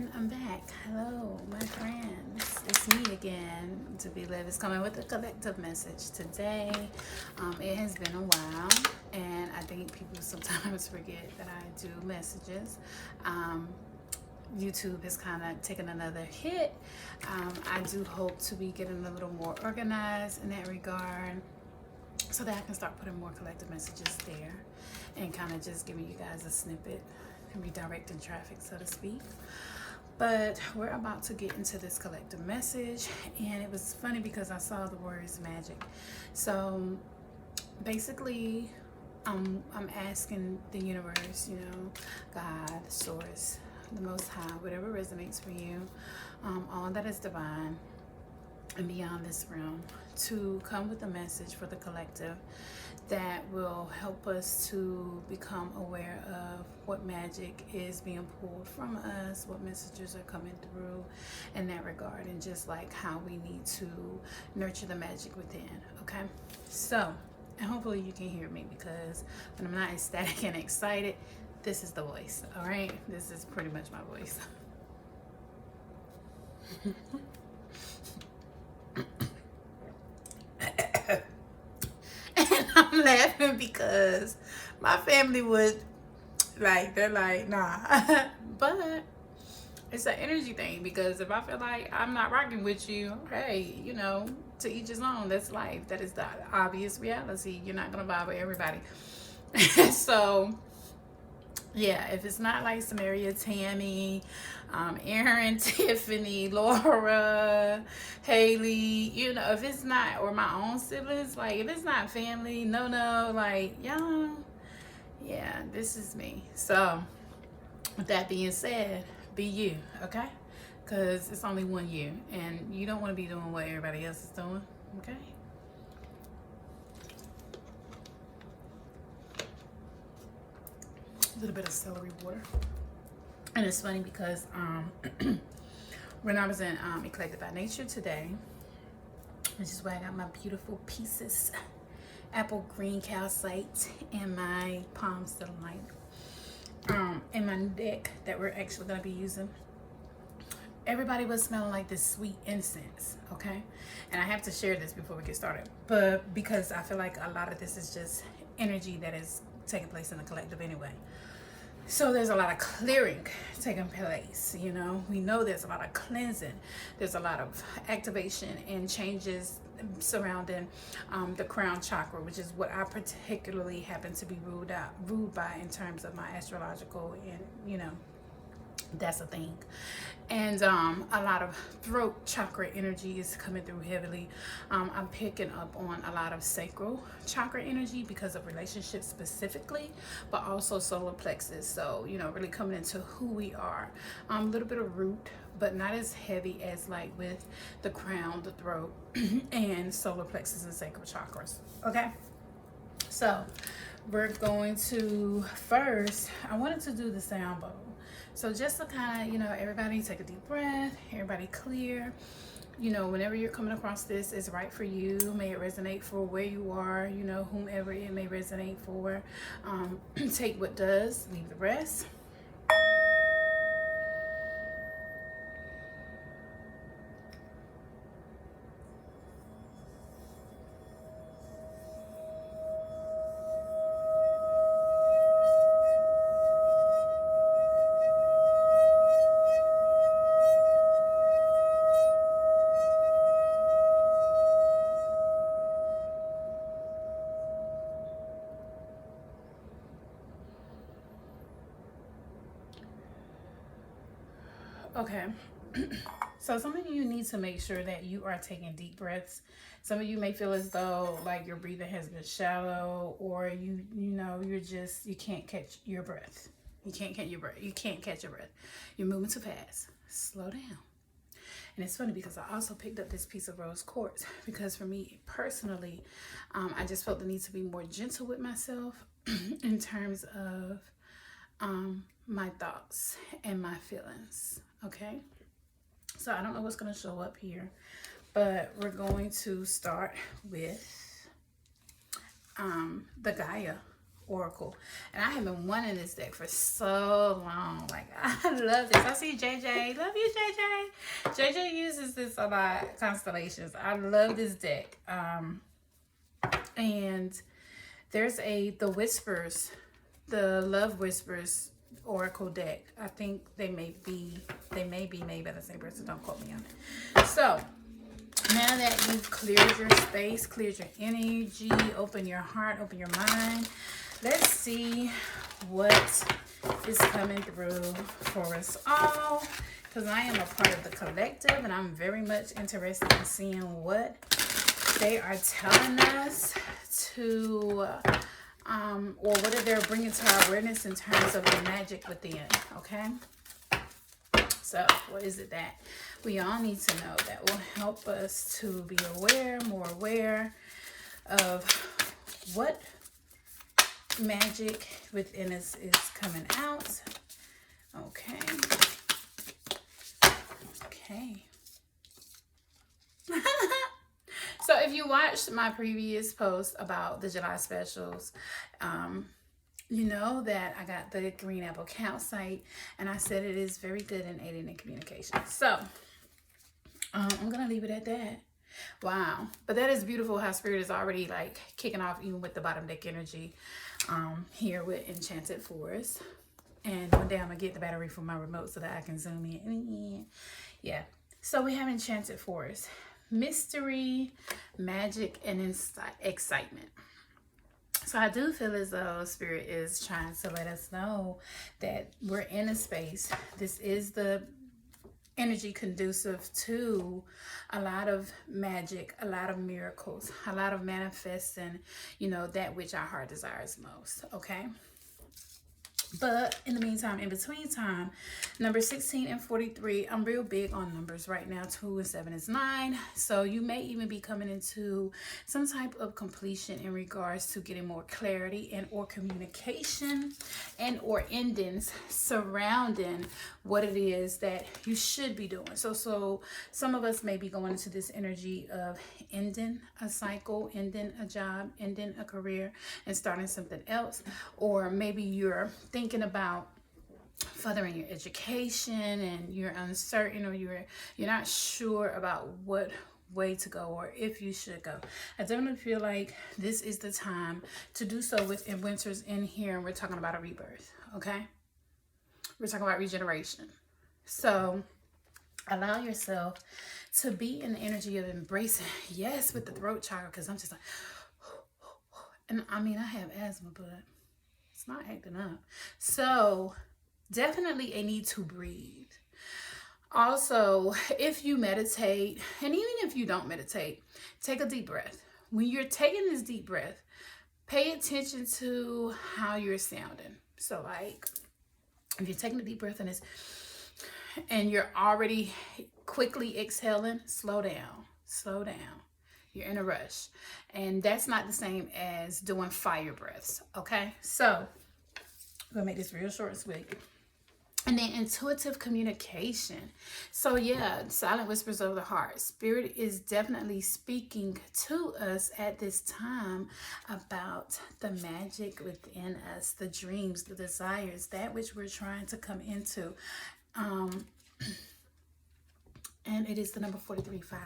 And I'm back. Hello, my friends. It's me again. DoBeLive is coming with a collective message today. It has been a while, and I think people sometimes forget that I do messages. YouTube has kind of taken another hit. I do hope to be getting a little more organized in that regard, so that I can start putting more collective messages there and kind of just giving you guys a snippet and redirecting traffic, so to speak. But we're about to get into this collective message, and it was funny because I saw the words magic. So basically, I'm asking the universe, God, source, the Most High, whatever resonates for you, all that is divine and beyond this realm, to come with a message for the collective that will help us to become aware of what magic is being pulled from us, what messages are coming through in that regard, and just like how we need to nurture the magic within. Okay, so, and hopefully you can hear me, because when I'm not ecstatic and excited, this is the voice. All right, this is pretty much my voice. I'm laughing because my family would, they're like, nah. But it's an energy thing, because if I feel like I'm not rocking with you, hey, to each his own. That's life. That is the obvious reality. You're not going to vibe with everybody. So, yeah, if it's not like Samaria, Tammy, Aaron, Tiffany, Laura, Haley, if it's not, or my own siblings, like if it's not family, no, like, y'all, yeah, this is me. So with that being said, be you, okay? Because it's only one you, and you don't want to be doing what everybody else is doing, okay? A little bit of celery water. And it's funny because when I was in Eclectic by Nature today, which is where I got my beautiful pieces, apple green calcite, and my palm selenite, and my deck that we're actually going to be using. Everybody was smelling like this sweet incense, okay? And I have to share this before we get started, but because I feel like a lot of this is just energy that is taking place in the collective anyway. So there's a lot of clearing taking place, we know there's a lot of cleansing, there's a lot of activation and changes surrounding the crown chakra, which is what I particularly happen to be ruled by in terms of my astrological, and that's a thing. And a lot of throat chakra energy is coming through heavily. I'm picking up on a lot of sacral chakra energy because of relationships specifically, but also solar plexus. So, really coming into who we are. A little bit of root, but not as heavy as like with the crown, the throat, and solar plexus and sacral chakras. Okay? So, we're going to first, I wanted to do the sound bowl. So just to kind of, everybody take a deep breath, everybody clear. Whenever you're coming across this, is right for you. May it resonate for where you are, whomever it may resonate for. Take what does, leave the rest. Okay. So some of you need to make sure that you are taking deep breaths. Some of you may feel as though like your breathing has been shallow, or you can't catch your breath. You can't catch your breath. You can't catch your breath. You're moving too fast. Slow down. And it's funny because I also picked up this piece of rose quartz, because for me personally, I just felt the need to be more gentle with myself in terms of my thoughts and my feelings. Okay, so I don't know what's going to show up here, but we're going to start with the Gaia Oracle. And I have been wanting this deck for so long. Like, I love this. I see JJ. Love you, JJ. JJ uses this a lot, constellations. I love this deck. And there's the Whispers, the Love Whispers Oracle deck. I think they may be made by the same person. Don't quote me on it. So now that you've cleared your space, cleared your energy, open your heart, open your mind, let's see what is coming through for us all. Because I am a part of the collective, and I'm very much interested in seeing what they are telling us to, or what they're bringing to our awareness in terms of the magic within, okay? So what is it that we all need to know that will help us to be aware, more aware of what magic within us is coming out? Okay. Okay. So if you watched my previous post about the July specials, you know that I got the green apple calcite, and I said it is very good in aiding in communication. So I'm gonna leave it at that. Wow, but that is beautiful how spirit is already like kicking off, even with the bottom deck energy here with Enchanted Forest. And one day I'm gonna get the battery from my remote so that I can zoom in. Yeah, so we have Enchanted Forest. Mystery, magic, and excitement. So I do feel as though spirit is trying to let us know that we're in a space. This is the energy conducive to a lot of magic, a lot of miracles, a lot of manifesting, you know, that which our heart desires most, okay? But in the meantime, in between time, number 16 and 43, I'm real big on numbers right now. 2 and 7 is 9. So you may even be coming into some type of completion in regards to getting more clarity and or communication and or endings surrounding what it is that you should be doing. So some of us may be going into this energy of ending a cycle, ending a job, ending a career, and starting something else. Or maybe you're thinking about furthering your education and you're uncertain, or you're not sure about what way to go or if you should go. I definitely feel like this is the time to do so. Within Winter's in here, and we're talking about a rebirth, okay? We're talking about regeneration. So allow yourself to be in the energy of embracing, yes, with the throat chakra, because I'm just like, and I mean, I have asthma, but it's not acting up. So definitely a need to breathe. Also, if you meditate, and even if you don't meditate, take a deep breath. When you're taking this deep breath, pay attention to how you're sounding. So like, if you're taking a deep breath and you're already quickly exhaling, slow down, slow down. You're in a rush. And that's not the same as doing fire breaths, okay? So I'm gonna make this real short and sweet. And then intuitive communication. So yeah, silent whispers of the heart. Spirit is definitely speaking to us at this time about the magic within us, the dreams, the desires, that which we're trying to come into. And it is the number 43-5.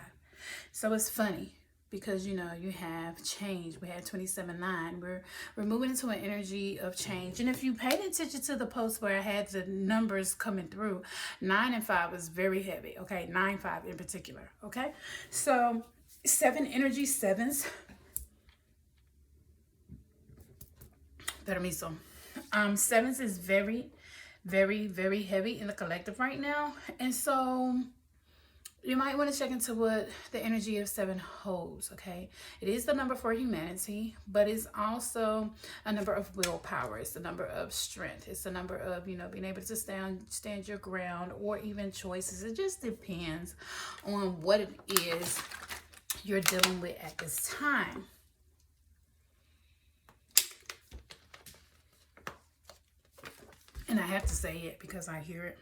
So it's funny because, you know, you have change. We had 27-9. We're moving into an energy of change. And if you paid attention to the post where I had the numbers coming through, 9 and 5 was very heavy. Okay, 9-5 in particular. Okay, so 7 energy, 7s. Permiso. 7s is very, very, very heavy in the collective right now. And so you might want to check into what the energy of 7 holds, okay? It is the number for humanity, but it's also a number of willpower. It's the number of strength. It's the number of, you know, being able to stand your ground, or even choices. It just depends on what it is you're dealing with at this time. And I have to say it because I hear it.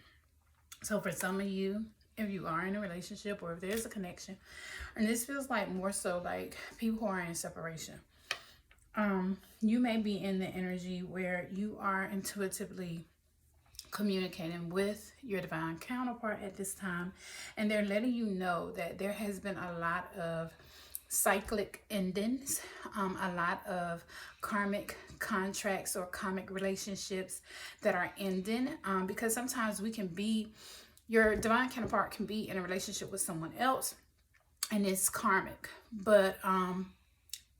So for some of you, if you are in a relationship, or if there's a connection, and this feels like more so like people who are in separation, you may be in the energy where you are intuitively communicating with your divine counterpart at this time, and they're letting you know that there has been a lot of cyclic endings, a lot of karmic contracts or karmic relationships that are ending, because sometimes your divine counterpart can be in a relationship with someone else and it's karmic, but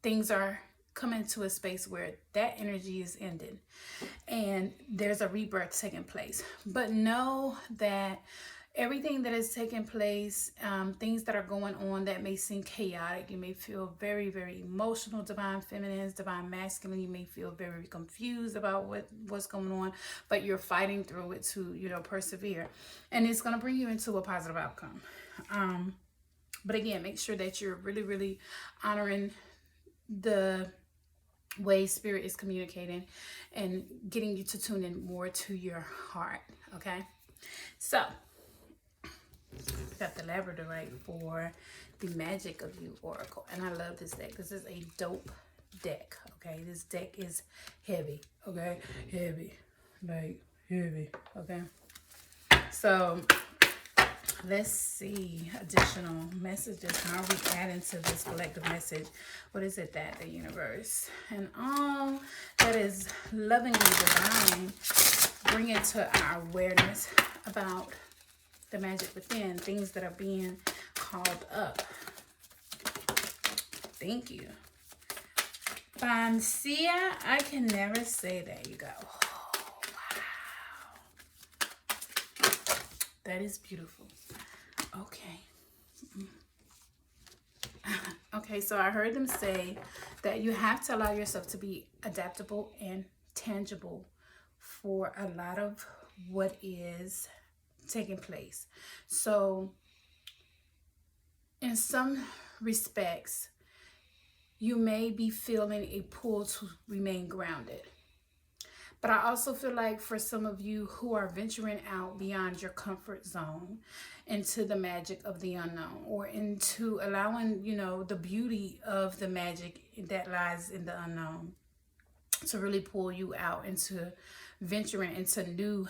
things are coming to a space where that energy is ending and there's a rebirth taking place. But know that everything that is taking place, things that are going on that may seem chaotic, you may feel very, very emotional, divine feminines, divine masculine, you may feel very confused about what's going on, but you're fighting through it to, persevere, and it's going to bring you into a positive outcome. But again, make sure that you're really, really honoring the way spirit is communicating and getting you to tune in more to your heart. Okay, so got the labradorite for the Magic of You Oracle, and I love this deck. This is a dope deck. Okay, this deck is heavy. Okay, heavy, like heavy. Okay, so let's see additional messages. How are we adding to this collective message? What is it that the universe and all that is lovingly divine bring into our awareness about the magic within, things that are being called up? Thank you. Bancia, I can never say that. You go. Oh, wow. That is beautiful. Okay. Okay, so I heard them say that you have to allow yourself to be adaptable and tangible for a lot of what is taking place. So in some respects, you may be feeling a pull to remain grounded. But I also feel like for some of you who are venturing out beyond your comfort zone into the magic of the unknown, or into allowing, the beauty of the magic that lies in the unknown to really pull you out into venturing into new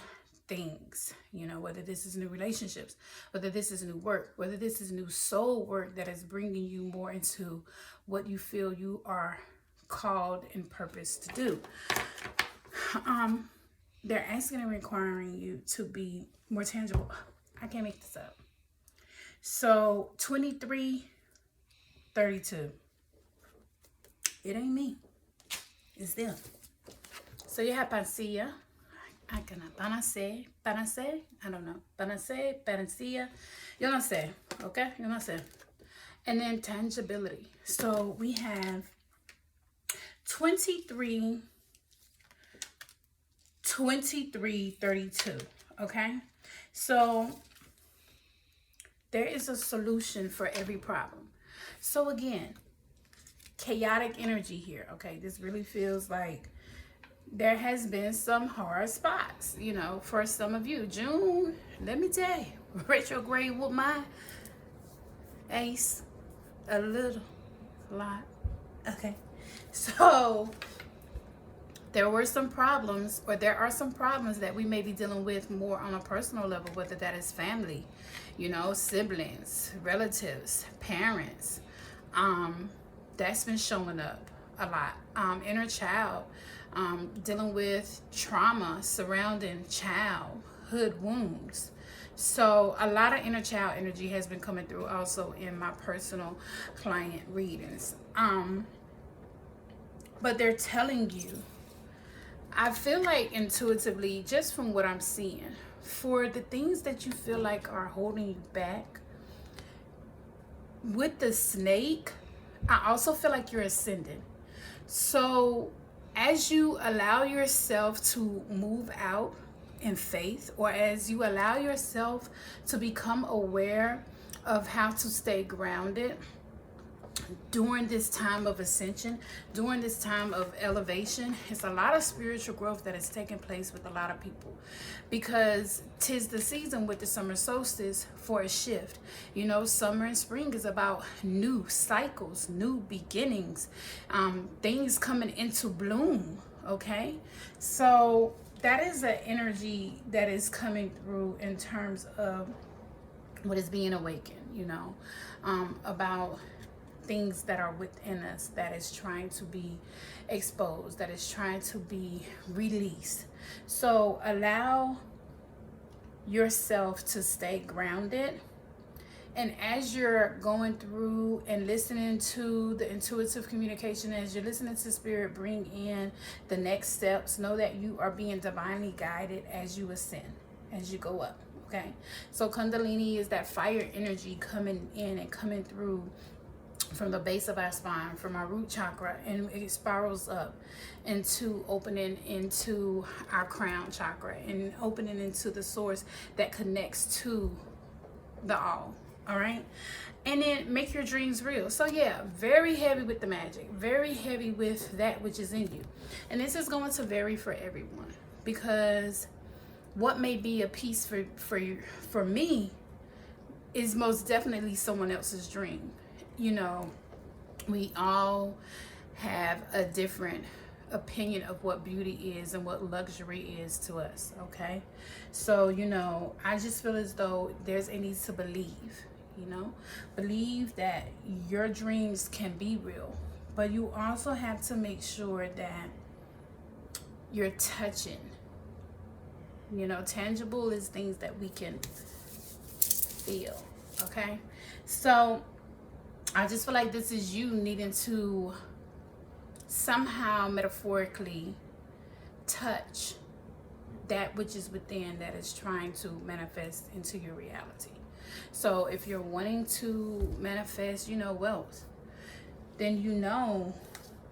things, whether this is new relationships, whether this is new work, whether this is new soul work that is bringing you more into what you feel you are called and purposed to do. They're asking and requiring you to be more tangible. I can't make this up. So 2332. It ain't me. It's them. So you have Pancia. I cannot. Panacea. I don't know. Panacea. You know say. Okay? You know say. And then tangibility. So we have 2332. Okay? So there is a solution for every problem. So again, chaotic energy here. Okay? This really feels like there has been some hard spots, for some of you. June, let me tell you, retrograde with my ace a lot. Okay. So there were some problems, or there are some problems that we may be dealing with more on a personal level, whether that is family, siblings, relatives, parents. That's been showing up a lot. Inner child, dealing with trauma surrounding childhood wounds. So a lot of inner child energy has been coming through also in my personal client readings. But they're telling you, I feel like intuitively, just from what I'm seeing, for the things that you feel like are holding you back, with the snake, I also feel like you're ascending. So as you allow yourself to move out in faith, or as you allow yourself to become aware of how to stay grounded, during this time of ascension, during this time of elevation, it's a lot of spiritual growth that is taking place with a lot of people, because 'tis the season with the summer solstice for a shift. You know, summer and spring is about new cycles, new beginnings, things coming into bloom. Okay, so that is the energy that is coming through in terms of what is being awakened, you know, about things that are within us that is trying to be exposed, that is trying to be released. So allow yourself to stay grounded. And as you're going through and listening to the intuitive communication, as you're listening to Spirit bring in the next steps, know that you are being divinely guided as you ascend, as you go up. Okay, so Kundalini is that fire energy coming in and coming through from the base of our spine, from our root chakra, and it spirals up into opening into our crown chakra and opening into the source that connects to the all. All right, and then make your dreams real. So yeah, very heavy with the magic, very heavy with that which is in you. And this is going to vary for everyone, because what may be a piece for me is most definitely someone else's dream. You know, we all have a different opinion of what beauty is and what luxury is to us. Okay, so you know, I just feel as though there's a need to believe. You know, believe that your dreams can be real, but you also have to make sure that you're touching. You know, tangible is things that we can feel. Okay, so I just feel like this is you needing to somehow metaphorically touch that which is within, that is trying to manifest into your reality. So if you're wanting to manifest, you know, wealth, then you know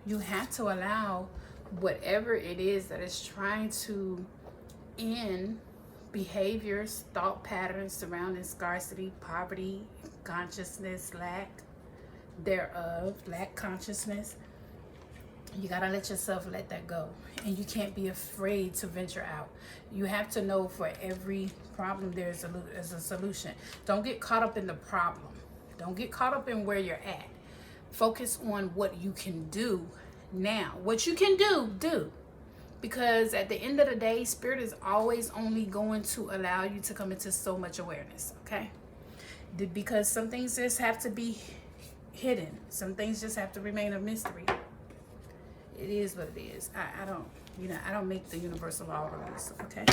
you have to allow whatever it is that is trying to end behaviors, thought patterns surrounding scarcity, poverty, consciousness, lack thereof, lack consciousness. You gotta let yourself let that go, and you can't be afraid to venture out. You have to know for every problem there's a solution. Don't get caught up in the problem. Don't get caught up in where you're at. Focus on what you can do now. What you can do. Because at the end of the day, Spirit is always only going to allow you to come into so much awareness. Okay, because some things just have to be hidden. Some things just have to remain a mystery. It is what it is. I don't, you know, I don't make the universal law rules. Okay,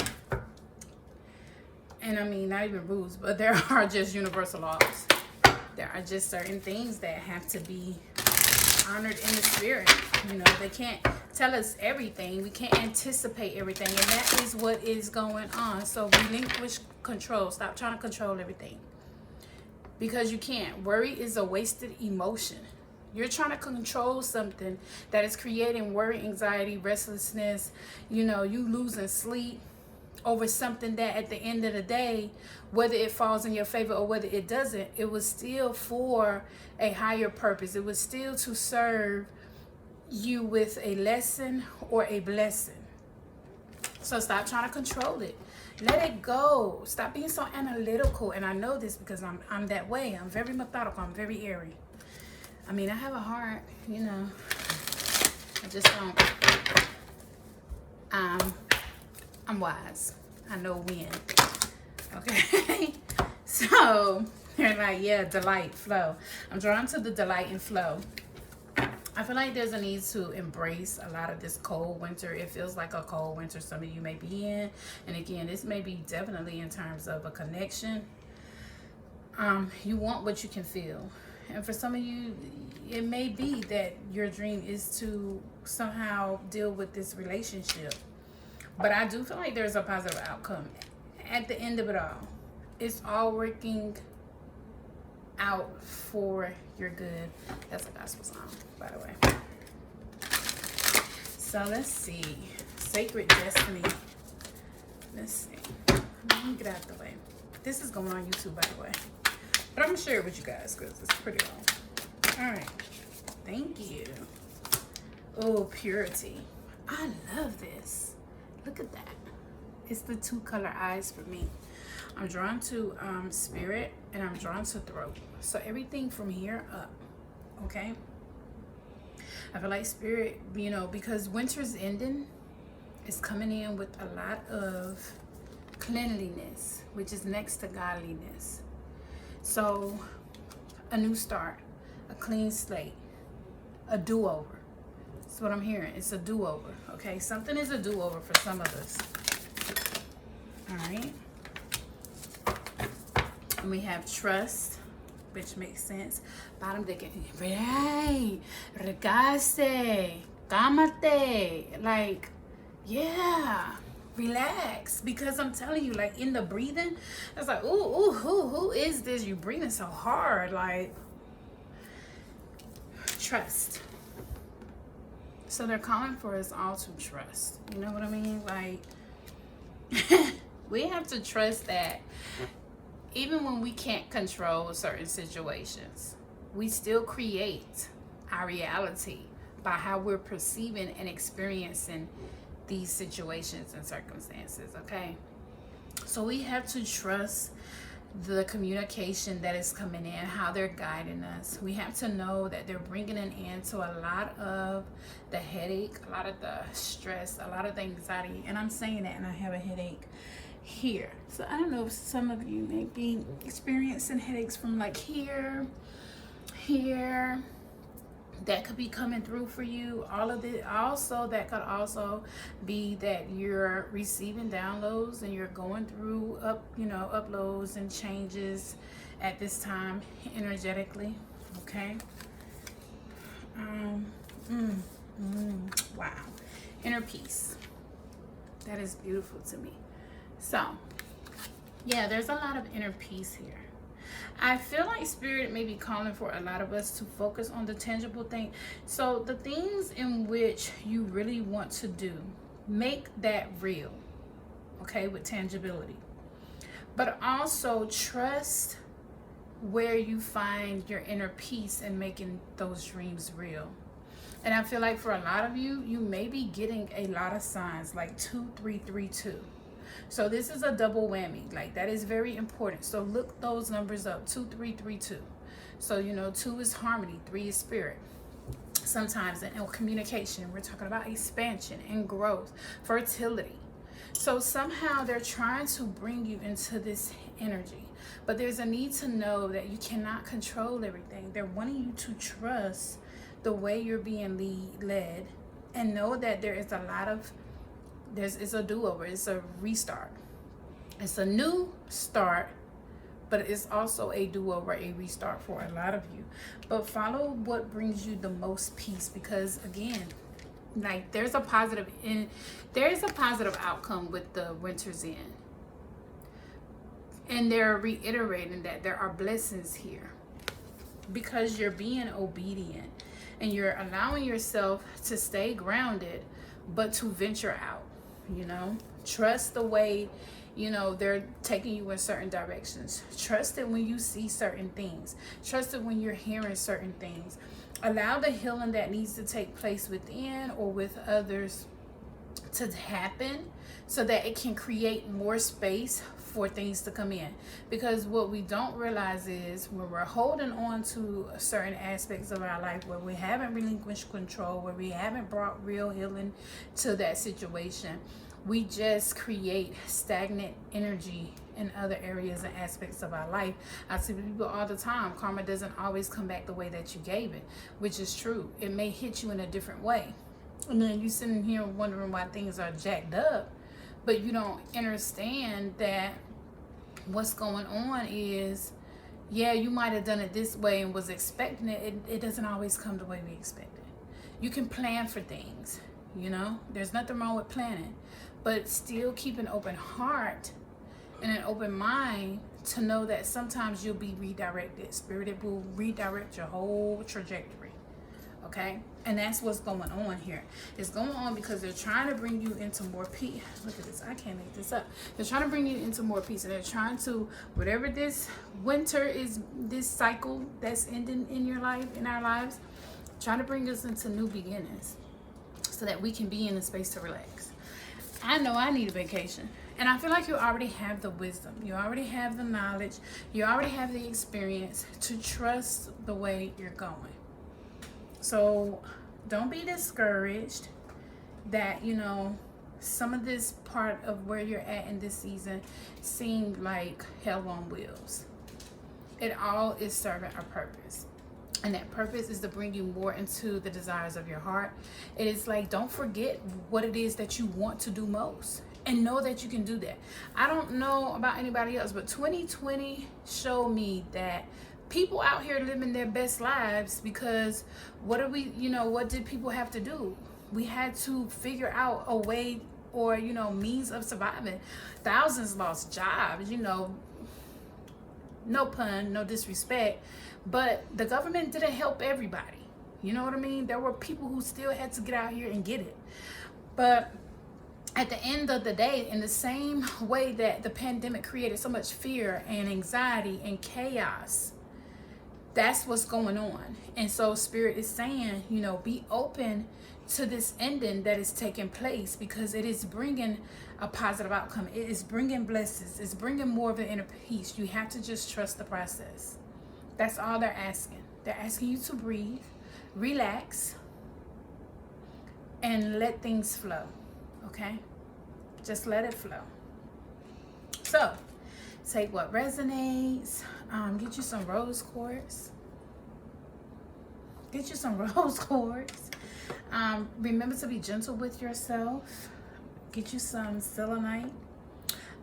and I mean, not even rules, but there are just universal laws. There are just certain things that have to be honored in the spirit. You know, they can't tell us everything. We can't anticipate everything, and that is what is going on. So relinquish control. Stop trying to control everything, because you can't. Worry is a wasted emotion. You're trying to control something that is creating worry, anxiety, restlessness. You know, you losing sleep over something that at the end of the day, whether it falls in your favor or whether it doesn't, it was still for a higher purpose. It was still to serve you with a lesson or a blessing. So stop trying to control it. Let it go. Stop being so analytical. And I know this because I'm that way. I'm very methodical. I'm very airy. I mean, I have a heart, you know. I just don't. I'm wise. I know when. Okay. So they're like, yeah, delight, flow. I'm drawn to the delight and flow. I feel like there's a need to embrace a lot of this cold winter. It feels like a cold winter some of you may be in. And again, this may be definitely in terms of a connection. You want what you can feel. And for some of you, it may be that your dream is to somehow deal with this relationship. But I do feel like there's a positive outcome at the end of it all. It's all working out for your good. That's a gospel song, by the way. So let's see. Sacred Destiny. Let's see. Let me get out of the way. This is going on YouTube, by the way. But I'm going to share it with you guys because it's pretty long. All right. Thank you. Oh, purity. I love this. Look at that. It's the 2 color eyes for me. I'm drawn to spirit and I'm drawn to throat. So everything from here up. Okay. I feel like spirit, you know, because winter's ending, it's coming in with a lot of cleanliness, which is next to godliness. So a new start, a clean slate, a do-over. That's what I'm hearing. It's a do-over. Okay, something is a do-over for some of us. All right. And we have trust, which makes sense. Bottom deck, right, regaste, cámate, like, yeah, relax. Because I'm telling you, like, in the breathing, it's like, ooh, who is this? You breathing so hard, like, trust. So they're calling for us all to trust. You know what I mean? Like, we have to trust that even when we can't control certain situations, we still create our reality by how we're perceiving and experiencing these situations and circumstances, okay? So we have to trust the communication that is coming in, how they're guiding us. We have to know that they're bringing an end to a lot of the headache, a lot of the stress, a lot of the anxiety. And I'm saying that, and I have a headache here. So I don't know if some of you may be experiencing headaches from like here. That could be coming through for you. All of it. Also, that could also be that you're receiving downloads and you're going through uploads and changes at this time energetically. Okay. Wow. Inner peace. That is beautiful to me. So, yeah, there's a lot of inner peace here. I feel like spirit may be calling for a lot of us to focus on the tangible thing. So the things in which you really want to do, make that real, okay, with tangibility. But also trust where you find your inner peace in making those dreams real. And I feel like for a lot of you, you may be getting a lot of signs like 2332. So this is a double whammy. Like, that is very important. So look those numbers up. 2332. So, you know, 2 is harmony, 3 is spirit. Sometimes in communication, we're talking about expansion and growth, fertility. So somehow they're trying to bring you into this energy. But there's a need to know that you cannot control everything. They're wanting you to trust the way you're being led, and know that there is a lot of it's a do-over, it's a restart, it's a new start, but it's also a do-over, a restart for a lot of you. But follow what brings you the most peace, because again, like, there's a positive outcome with the winter's end, and they're reiterating that there are blessings here because you're being obedient and you're allowing yourself to stay grounded, but to venture out. You know, trust the way, you know, they're taking you in certain directions. Trust it when you see certain things. Trust it when you're hearing certain things. Allow the healing that needs to take place within or with others to happen, so that it can create more space for things to come in. Because what we don't realize is when we're holding on to certain aspects of our life where we haven't relinquished control, where we haven't brought real healing to that situation, we just create stagnant energy in other areas and aspects of our life. I see people all the time, karma doesn't always come back the way that you gave it, which is true. It may hit you in a different way. And then you sitting here wondering why things are jacked up, but you don't understand that what's going on is, yeah, you might have done it this way and was expecting it. It doesn't always come the way we expected. You can plan for things, you know, there's nothing wrong with planning, but still keep an open heart and an open mind to know that sometimes you'll be redirected. Spirit will redirect your whole trajectory. okay? And that's what's going on here. It's going on because they're trying to bring you into more peace. Look at this. I can't make this up. They're trying to bring you into more peace. And they're trying to, whatever this winter is, this cycle that's ending in your life, in our lives, trying to bring us into new beginnings so that we can be in a space to relax. I know I need a vacation. And I feel like you already have the wisdom. You already have the knowledge. You already have the experience to trust the way you're going. So don't be discouraged that, you know, some of this part of where you're at in this season seemed like hell on wheels. It all is serving a purpose. And that purpose is to bring you more into the desires of your heart. It is like, don't forget what it is that you want to do most. And know that you can do that. I don't know about anybody else, but 2020 showed me that people out here living their best lives because what did people have to do? We had to figure out a way or, you know, means of surviving. Thousands lost jobs, you know, no pun, no disrespect, but the government didn't help everybody. You know what I mean? There were people who still had to get out here and get it. But at the end of the day, in the same way that the pandemic created so much fear and anxiety and chaos, that's what's going on. And so Spirit is saying, you know, be open to this ending that is taking place because it is bringing a positive outcome. It is bringing blessings. It's bringing more of an inner peace. You have to just trust the process. That's all they're asking. They're asking you to breathe, relax, and let things flow. Okay? Just let it flow. So, take what resonates. Get you some rose quartz. Get you some rose quartz. Remember to be gentle with yourself. Get you some selenite.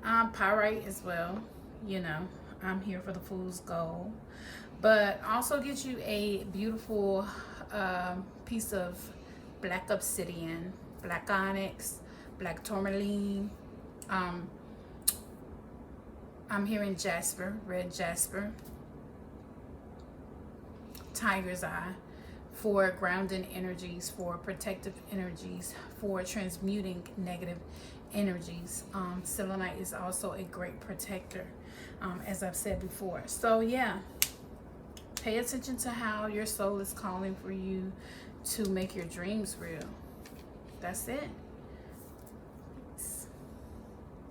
Pyrite as well. You know, I'm here for the fool's gold. But also get you a beautiful piece of black obsidian, black onyx, black tourmaline. I'm hearing jasper, red jasper, tiger's eye, for grounding energies, for protective energies, for transmuting negative energies. Selenite is also a great protector, as I've said before. So yeah, pay attention to how your soul is calling for you to make your dreams real. That's it.